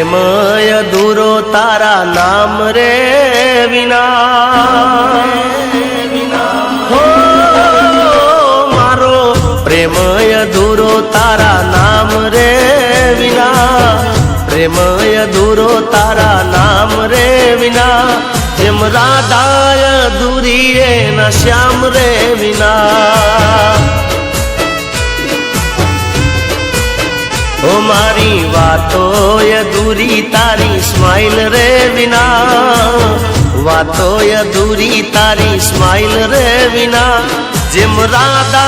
प्रेम अधूरो तारा नाम रे विना हो मारो प्रेम अधूरो तारा नाम रे विना प्रेम अधूरो तारा नाम रे विना जेम राधा अधूरी न श्याम रे विना ओ मारी वातो अधूरी तारी स्माइल रे विना वातो अधूरी तारी स्माइल रे विना जेम राधा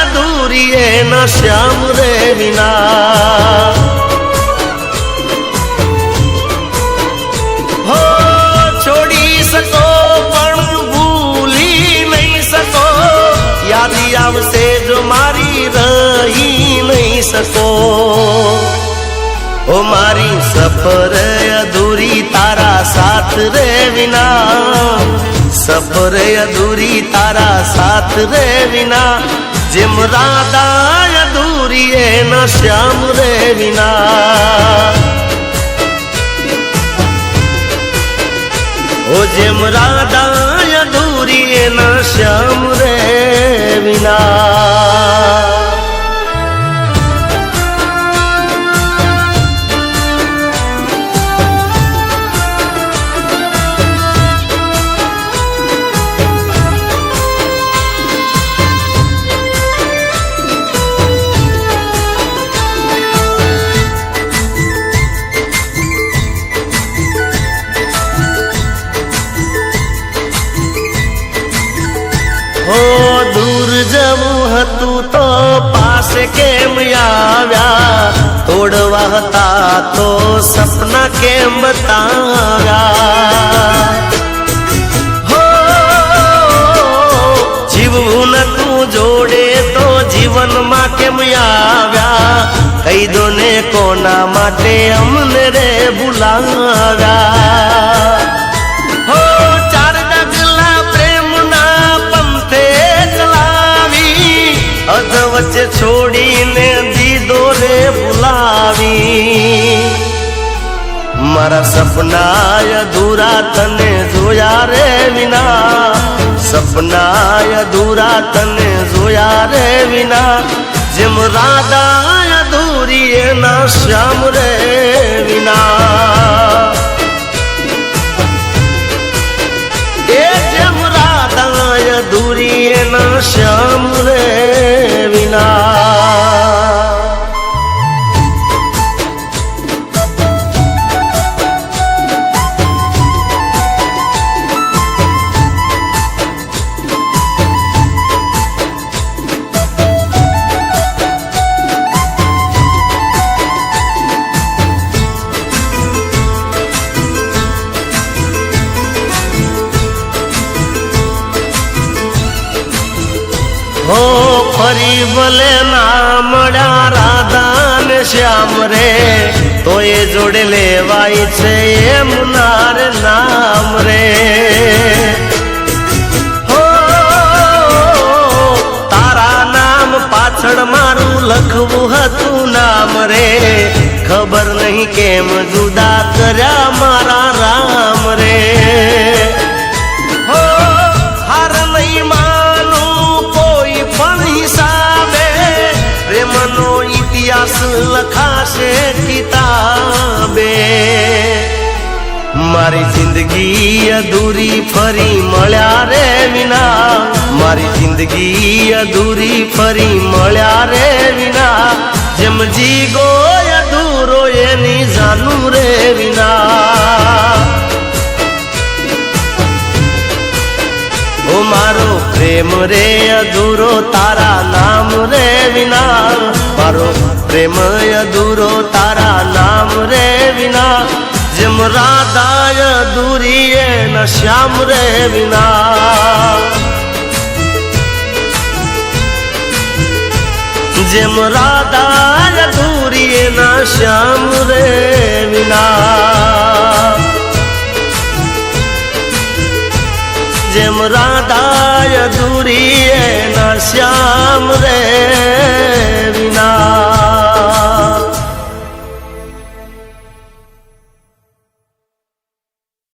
अधूरी न श्याम रे विना हो छोड़ी सको पण भूली नहीं सको याद आवशे जो मारी रही नहीं सको ओ मारी सफर अधूरी तारा साथ रे विना सफर अधूरी तारा साथ रे विना जेम राधा अधूरी न श्याम रे विना ओ जेम राधा अधूरी न श्याम रे विना हो दूर जवू हतू तो पास केम आव्या तोड़वा हता तो सपना केम बताव्या हो जीवू न तू जोड़े तो जीवन मा केम आव्या कई दो ने कोना माटे अमने रे बुलाव्या वच्चे छोड़ी ने दीदो रे बुलावी मारा सपना अधूरा तने जोया रे विना सपना अधूरा तने जोया रे विना जेम राधा अधूरी न श्याम रे विना ए जेम राधा अधूरी न श्याम रे विना हो फरी भले ना मळ्या राधा ने श्याम रे तो ये जोड़े लेवाई छे मुनार नाम रे हो तारा नाम पाछड़ मारू लखवू हतू नाम रे खबर नहीं केम जुदा कर्या मारा राम रे हो हार नहीं प्रेमनो इतिहास लखाशे किताबे मारी जिंदगी अधूरी फरी मळ्या रे विना मारी जिंदगी अधूरी फरी मळ्या रे विना जेम जीगो अधूरो एनी जानू रे विना ओ मारो प्रेम रे अधूरो तारा नाम रे विना मारो प्रेम अधूरो तारा नाम रे विना जेम राधा अधूरी न श्याम रे विना जेम राधा अधूरी न श्याम रे विना जेम राधा अधूरी न श्याम रे